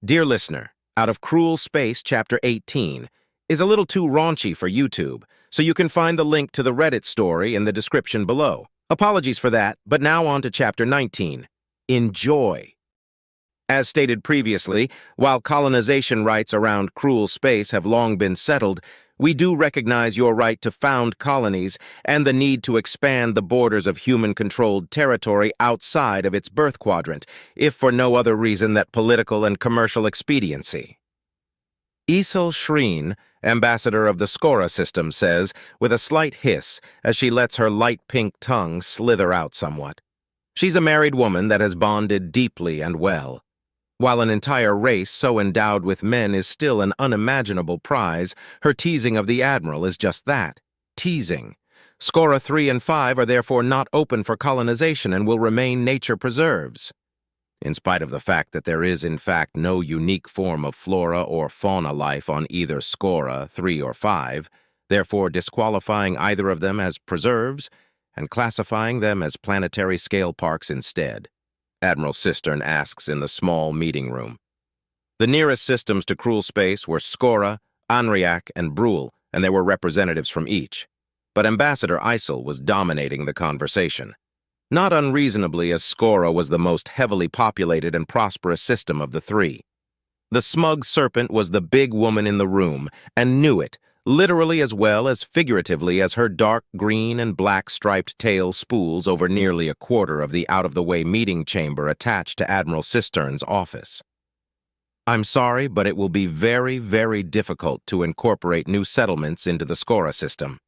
Dear listener, Out of Cruel Space Chapter 18 is a little too raunchy for YouTube, so you can find the link to the Reddit story in the description below. Apologies for that, but now on to Chapter 19. Enjoy. As stated previously, while colonization rights around cruel space have long been settled, we do recognize your right to found colonies and the need to expand the borders of human-controlled territory outside of its birth quadrant, if for no other reason than political and commercial expediency. Isel Shreen, ambassador of the Skora system, says, with a slight hiss as she lets her light pink tongue slither out somewhat. She's a married woman that has bonded deeply and well. While an entire race so endowed with men is still an unimaginable prize, her teasing of the Admiral is just that, teasing. Skora 3 and 5 are therefore not open for colonization and will remain nature preserves. In spite of the fact that there is in fact no unique form of flora or fauna life on either Skora 3 or 5, therefore disqualifying either of them as preserves and classifying them as planetary scale parks instead. Admiral Cistern asks in the small meeting room. The nearest systems to cruel space were Skora, Anriak, and Brule, and there were representatives from each. But Ambassador Isel was dominating the conversation. Not unreasonably, as Skora was the most heavily populated and prosperous system of the three. The smug serpent was the big woman in the room, and knew it, literally as well as figuratively, as her dark green and black striped tail spools over nearly a quarter of the out-of-the-way meeting chamber attached to Admiral Cistern's office. I'm sorry, but it will be very, very difficult to incorporate new settlements into the Skora system.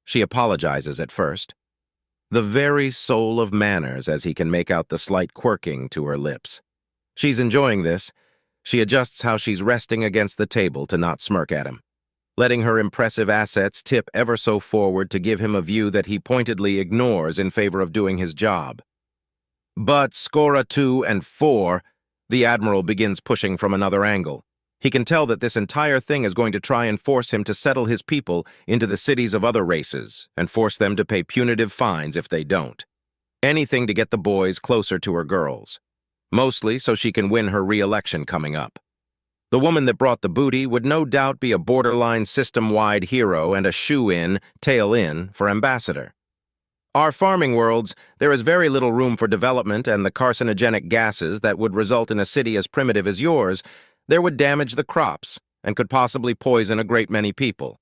She apologizes at first. The very soul of manners, as he can make out the slight quirking to her lips. She's enjoying this. She adjusts how she's resting against the table to not smirk at him, letting her impressive assets tip ever so forward to give him a view that he pointedly ignores in favor of doing his job. But Skora 2 and 4, the Admiral begins pushing from another angle. He can tell that this entire thing is going to try and force him to settle his people into the cities of other races and force them to pay punitive fines if they don't. Anything to get the boys closer to her girls. Mostly so she can win her re-election coming up. The woman that brought the booty would no doubt be a borderline system-wide hero and a shoe-in, tail-in for ambassador. Our farming worlds, there is very little room for development, and the carcinogenic gases that would result in a city as primitive as yours, there would damage the crops and could possibly poison a great many people.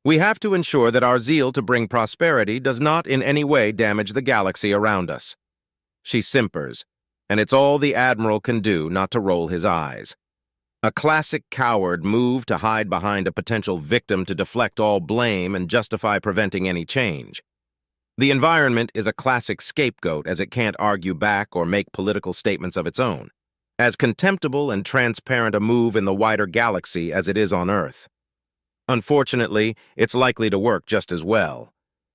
We have to ensure that our zeal to bring prosperity does not in any way damage the galaxy around us. She simpers, and it's all the Admiral can do not to roll his eyes. A classic coward move to hide behind a potential victim to deflect all blame and justify preventing any change. The environment is a classic scapegoat, as it can't argue back or make political statements of its own. As contemptible and transparent a move in the wider galaxy as it is on Earth. Unfortunately, it's likely to work just as well.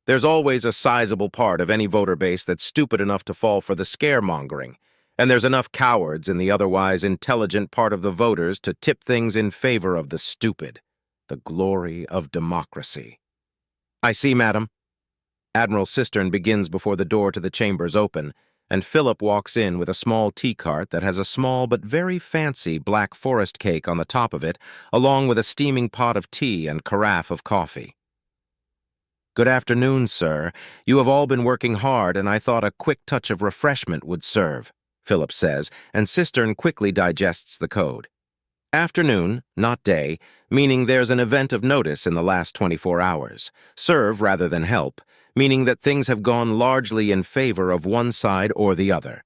There's always a sizable part of any voter base that's stupid enough to fall for the scaremongering, and there's enough cowards in the otherwise intelligent part of the voters to tip things in favor of the stupid, the glory of democracy. I see, madam. Admiral Cistern begins before the door to the chambers open, and Philip walks in with a small tea cart that has a small but very fancy black forest cake on the top of it, along with a steaming pot of tea and carafe of coffee. Good afternoon, sir. You have all been working hard, and I thought a quick touch of refreshment would serve, Philip says, and Cistern quickly digests the code. Afternoon, not day, meaning there's an event of notice in the last 24 hours. Serve rather than help, meaning that things have gone largely in favor of one side or the other.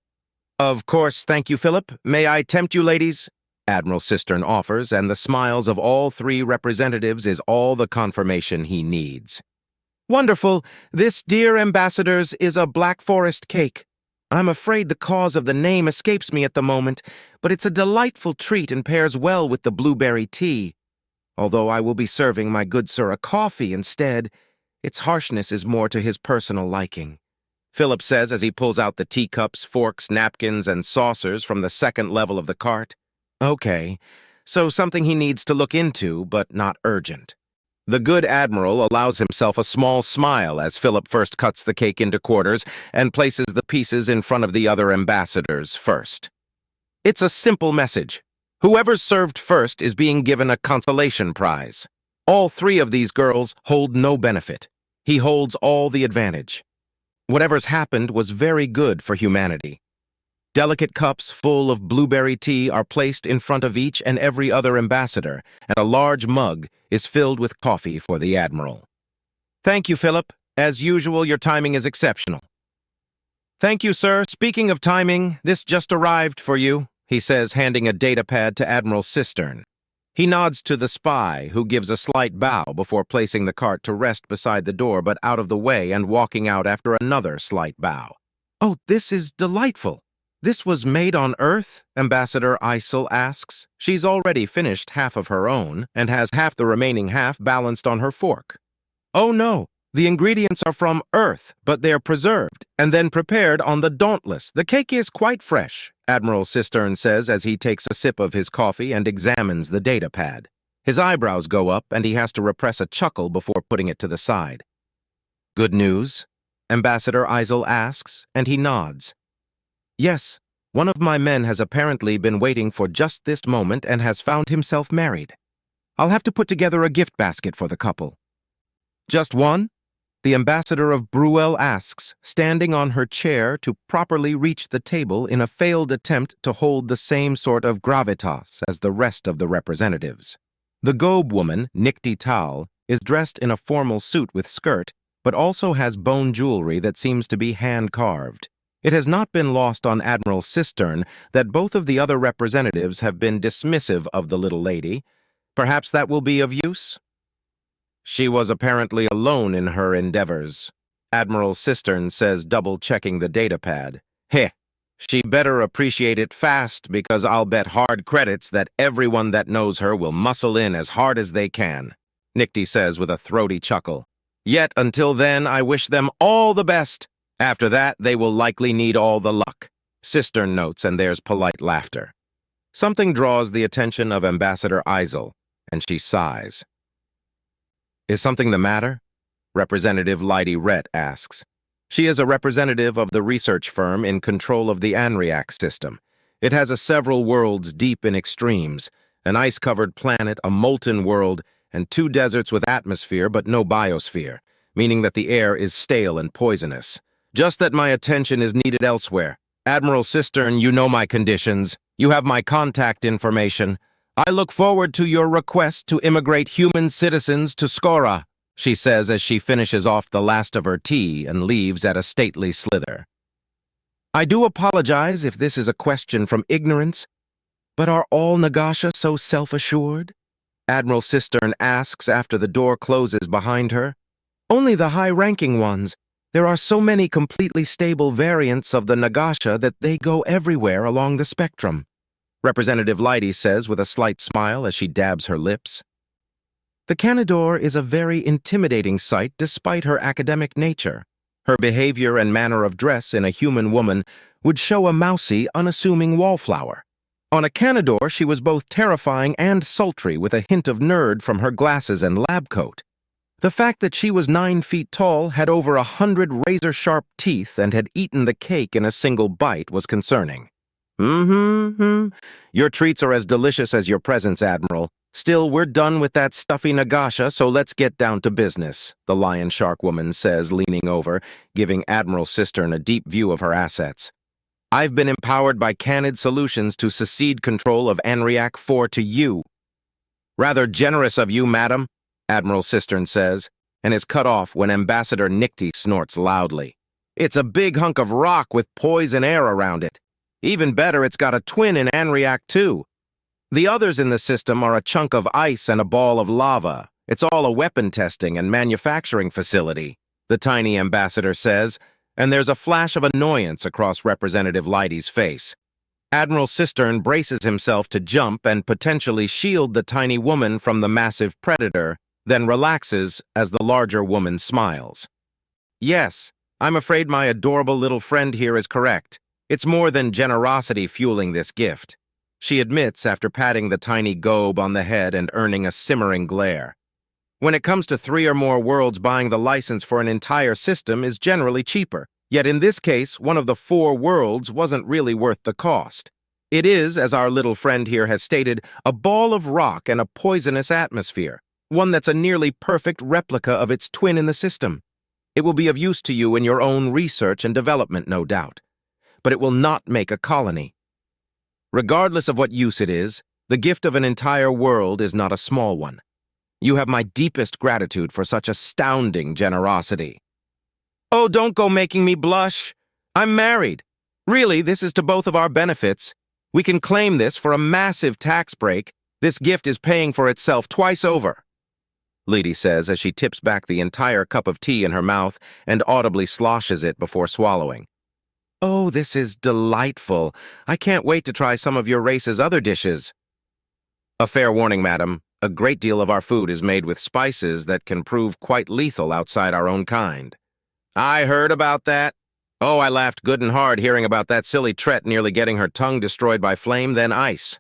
Of course, thank you, Philip. May I tempt you, ladies? Admiral Cistern offers, and the smiles of all three representatives is all the confirmation he needs. Wonderful. This, dear ambassadors, is a Black Forest cake. I'm afraid the cause of the name escapes me at the moment, but it's a delightful treat and pairs well with the blueberry tea. Although I will be serving my good sir a coffee instead, its harshness is more to his personal liking, Philip says as he pulls out the teacups, forks, napkins, and saucers from the second level of the cart. Okay, so something he needs to look into, but not urgent. The good Admiral allows himself a small smile as Philip first cuts the cake into quarters and places the pieces in front of the other ambassadors first. It's a simple message. Whoever's served first is being given a consolation prize. All three of these girls hold no benefit. He holds all the advantage. Whatever's happened was very good for humanity. Delicate cups full of blueberry tea are placed in front of each and every other ambassador, and a large mug is filled with coffee for the Admiral. Thank you, Philip. As usual, your timing is exceptional. Thank you, sir. Speaking of timing, this just arrived for you, he says, handing a datapad to Admiral Cistern. He nods to the spy, who gives a slight bow before placing the cart to rest beside the door but out of the way and walking out after another slight bow. Oh, this is delightful. This was made on Earth? Ambassador Isel asks. She's already finished half of her own and has half the remaining half balanced on her fork. Oh no, the ingredients are from Earth, but they are preserved and then prepared on the Dauntless. The cake is quite fresh, Admiral Cistern says as he takes a sip of his coffee and examines the datapad. His eyebrows go up and he has to repress a chuckle before putting it to the side. Good news? Ambassador Isel asks, and he nods. Yes, one of my men has apparently been waiting for just this moment and has found himself married. I'll have to put together a gift basket for the couple. Just one? The ambassador of Bruel asks, standing on her chair to properly reach the table in a failed attempt to hold the same sort of gravitas as the rest of the representatives. The Gobe woman, Nikti Tal, is dressed in a formal suit with skirt, but also has bone jewelry that seems to be hand-carved. It has not been lost on Admiral Cistern that both of the other representatives have been dismissive of the little lady. Perhaps that will be of use? She was apparently alone in her endeavors, Admiral Cistern says, double-checking the datapad. Heh, she better appreciate it fast because I'll bet hard credits that everyone that knows her will muscle in as hard as they can, Nikti says with a throaty chuckle. Yet until then, I wish them all the best. After that, they will likely need all the luck. Cistern notes, and there's polite laughter. Something draws the attention of Ambassador Isel, and she sighs. Is something the matter? Representative Lydie Rhett asks. She is a representative of the research firm in control of the Anriac system. It has a several worlds deep in extremes, an ice-covered planet, a molten world, and 2 deserts with atmosphere but no biosphere, meaning that the air is stale and poisonous. Just that my attention is needed elsewhere. Admiral Cistern, you know my conditions. You have my contact information. I look forward to your request to immigrate human citizens to Skora, she says as she finishes off the last of her tea and leaves at a stately slither. I do apologize if this is a question from ignorance, but are all Nagasha so self-assured? Admiral Cistern asks after the door closes behind her. Only the high-ranking ones. There are so many completely stable variants of the Nagasha that they go everywhere along the spectrum, Representative Lydie says with a slight smile as she dabs her lips. The Canador is a very intimidating sight despite her academic nature. Her behavior and manner of dress in a human woman would show a mousy, unassuming wallflower. On a Canador, she was both terrifying and sultry with a hint of nerd from her glasses and lab coat. The fact that she was 9 feet tall, had over 100 razor-sharp teeth, and had eaten the cake in a single bite was concerning. Your treats are as delicious as your presence, Admiral. Still, we're done with that stuffy Nagasha, so let's get down to business, the lion shark woman says, leaning over, giving Admiral Cistern a deep view of her assets. I've been empowered by Canid Solutions to secede control of Anriac 4 to you. Rather generous of you, madam, Admiral Cistern says, and is cut off when Ambassador Nikti snorts loudly. It's a big hunk of rock with poison air around it. Even better, it's got a twin in Anriac 2. The others in the system are a chunk of ice and a ball of lava. It's all a weapon testing and manufacturing facility, the tiny ambassador says, and there's a flash of annoyance across Representative Lydie's face. Admiral Cistern braces himself to jump and potentially shield the tiny woman from the massive predator, then relaxes as the larger woman smiles. Yes, I'm afraid my adorable little friend here is correct. It's more than generosity fueling this gift, she admits after patting the tiny gobe on the head and earning a simmering glare. When it comes to 3 or more worlds, buying the license for an entire system is generally cheaper, yet in this case, one of the 4 worlds wasn't really worth the cost. It is, as our little friend here has stated, a ball of rock and a poisonous atmosphere, one that's a nearly perfect replica of its twin in the system. It will be of use to you in your own research and development, no doubt, but it will not make a colony. Regardless of what use it is, the gift of an entire world is not a small one. You have my deepest gratitude for such astounding generosity. Oh, don't go making me blush. I'm married. Really, this is to both of our benefits. We can claim this for a massive tax break. This gift is paying for itself twice over, Lady says as she tips back the entire cup of tea in her mouth and audibly sloshes it before swallowing. Oh, this is delightful. I can't wait to try some of your race's other dishes. A fair warning, madam. A great deal of our food is made with spices that can prove quite lethal outside our own kind. I heard about that. Oh, I laughed good and hard hearing about that silly Tret nearly getting her tongue destroyed by flame, then ice.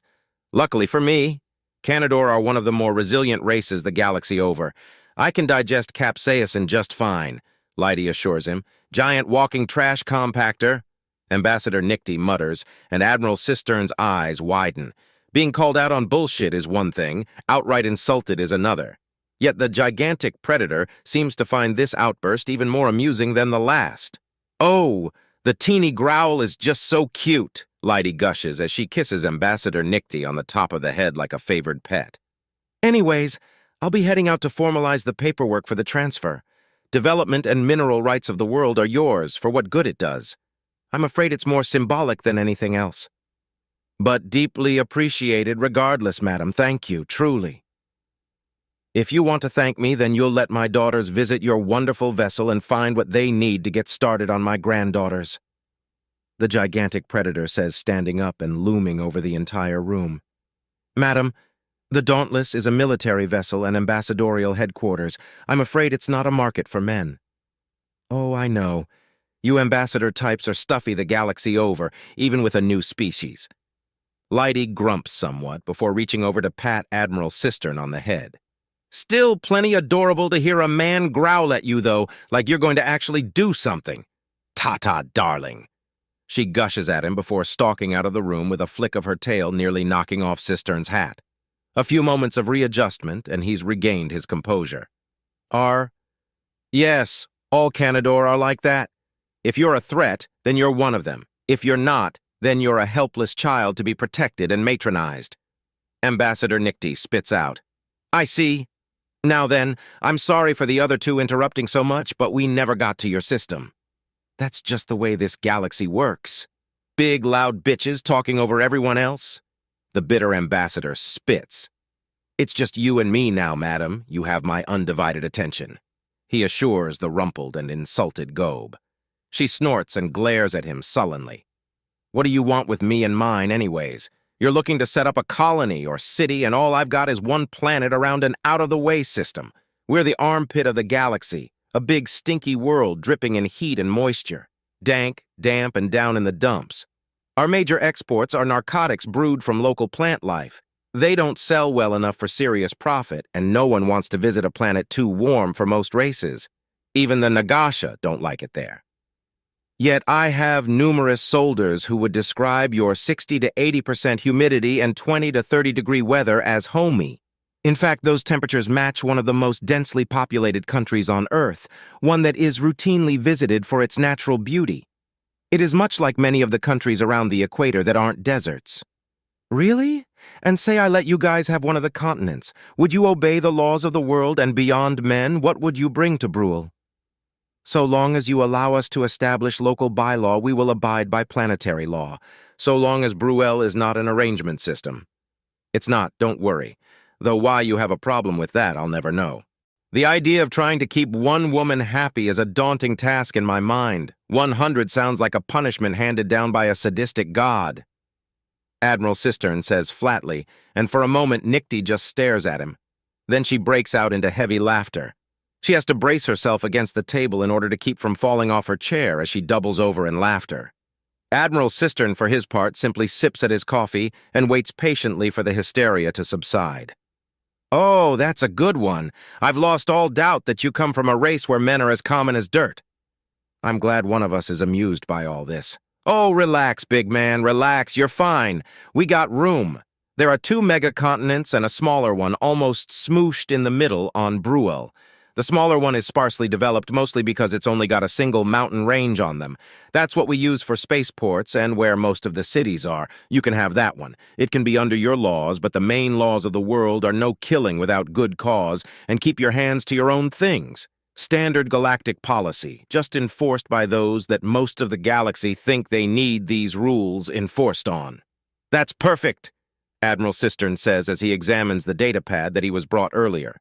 Luckily for me, Canador are one of the more resilient races the galaxy over. I can digest capsaicin just fine, Leidy assures him. Giant walking trash compactor. Ambassador Nicty mutters, and Admiral Cistern's eyes widen. Being called out on bullshit is one thing, outright insulted is another. Yet the gigantic predator seems to find this outburst even more amusing than the last. Oh, the teeny growl is just so cute, Leidy gushes as she kisses Ambassador Nicty on the top of the head like a favored pet. Anyways, I'll be heading out to formalize the paperwork for the transfer. Development and mineral rights of the world are yours for what good it does. I'm afraid it's more symbolic than anything else. But deeply appreciated regardless, madam. Thank you, truly. If you want to thank me, then you'll let my daughters visit your wonderful vessel and find what they need to get started on my granddaughters. The gigantic predator says, standing up and looming over the entire room. Madam, the Dauntless is a military vessel and ambassadorial headquarters. I'm afraid it's not a market for men. Oh, I know. You ambassador types are stuffy the galaxy over, even with a new species. Leidy grumps somewhat before reaching over to pat Admiral Cistern on the head. Still plenty adorable to hear a man growl at you, though, like you're going to actually do something. Ta-ta, darling. She gushes at him before stalking out of the room with a flick of her tail nearly knocking off Cistern's hat. A few moments of readjustment, and he's regained his composure. Yes, all Canador are like that. If you're a threat, then you're one of them. If you're not, then you're a helpless child to be protected and matronized. Ambassador Nicty spits out. I see. Now then, I'm sorry for the other two interrupting so much, but we never got to your system. That's just the way this galaxy works. Big, loud bitches talking over everyone else. The bitter ambassador spits. It's just you and me now, madam. You have my undivided attention, he assures the rumpled and insulted Gobe. She snorts and glares at him sullenly. What do you want with me and mine, anyways? You're looking to set up a colony or city, and all I've got is one planet around an out-of-the-way system. We're the armpit of the galaxy, a big stinky world dripping in heat and moisture, dank, damp, and down in the dumps. Our major exports are narcotics brewed from local plant life. They don't sell well enough for serious profit, and no one wants to visit a planet too warm for most races. Even the Nagasha don't like it there. Yet I have numerous soldiers who would describe your 60 to 80% humidity and 20 to 30-degree weather as homey. In fact, those temperatures match one of the most densely populated countries on Earth, one that is routinely visited for its natural beauty. It is much like many of the countries around the equator that aren't deserts. Really? And say I let you guys have one of the continents. Would you obey the laws of the world and beyond men? What would you bring to Brule? So long as you allow us to establish local bylaw, we will abide by planetary law, so long as Brule is not an arrangement system. It's not, don't worry. Though why you have a problem with that, I'll never know. The idea of trying to keep one woman happy is a daunting task in my mind. 100 sounds like a punishment handed down by a sadistic god. Admiral Cistern says flatly, and for a moment Nicty just stares at him. Then she breaks out into heavy laughter. She has to brace herself against the table in order to keep from falling off her chair as she doubles over in laughter. Admiral Cistern, for his part, simply sips at his coffee and waits patiently for the hysteria to subside. Oh, that's a good one. I've lost all doubt that you come from a race where men are as common as dirt. I'm glad one of us is amused by all this. Oh, relax, big man, relax, you're fine. We got room. There are 2 megacontinents and a smaller one almost smooshed in the middle on Bruel. The smaller one is sparsely developed mostly because it's only got a single mountain range on them. That's what we use for spaceports and where most of the cities are. You can have that one. It can be under your laws, but the main laws of the world are no killing without good cause and keep your hands to your own things. Standard galactic policy, just enforced by those that most of the galaxy think they need these rules enforced on. That's perfect, Admiral Cistern says as he examines the datapad that he was brought earlier.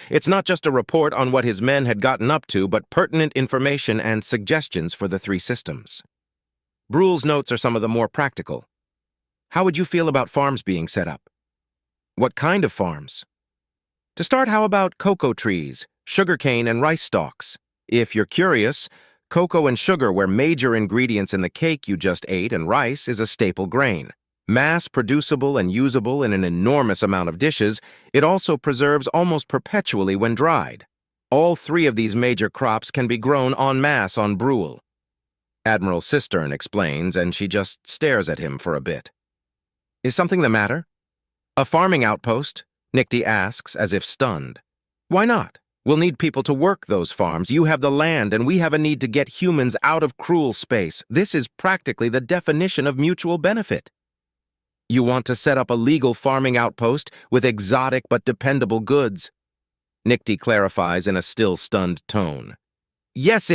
It's not just a report on what his men had gotten up to, but pertinent information and suggestions for the 3 systems. Bruel's notes are some of the more practical. How would you feel about farms being set up? What kind of farms? To start, how about cocoa trees, sugarcane, and rice stalks? If you're curious, cocoa and sugar were major ingredients in the cake you just ate, and rice is a staple grain. Mass-producible and usable in an enormous amount of dishes, it also preserves almost perpetually when dried. All 3 of these major crops can be grown en masse on Bruel. Admiral Cistern explains, and she just stares at him for a bit. Is something the matter? A farming outpost? Nikti asks, as if stunned. Why not? We'll need people to work those farms. You have the land, and we have a need to get humans out of cruel space. This is practically the definition of mutual benefit. You want to set up a legal farming outpost with exotic but dependable goods. Nikti clarifies in a still stunned tone. Yes,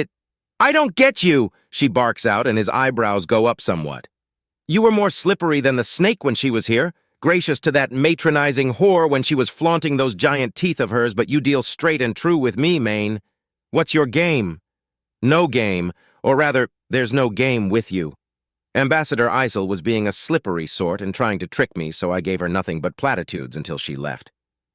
I don't get you, she barks out, and his eyebrows go up somewhat. You were more slippery than the snake when she was here, gracious to that matronizing whore when she was flaunting those giant teeth of hers, but you deal straight and true with me, Maine. What's your game? No game, or rather, there's no game with you. Ambassador Isel was being a slippery sort and trying to trick me, so I gave her nothing but platitudes until she left.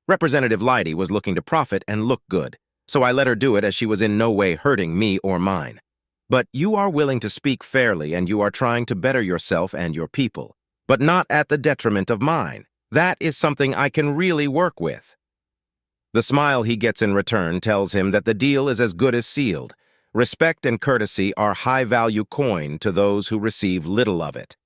Representative Leidy was looking to profit and look good, so I let her do it as she was in no way hurting me or mine. But you are willing to speak fairly and you are trying to better yourself and your people, but not at the detriment of mine. That is something I can really work with. The smile he gets in return tells him that the deal is as good as sealed. Respect and courtesy are high-value coin to those who receive little of it.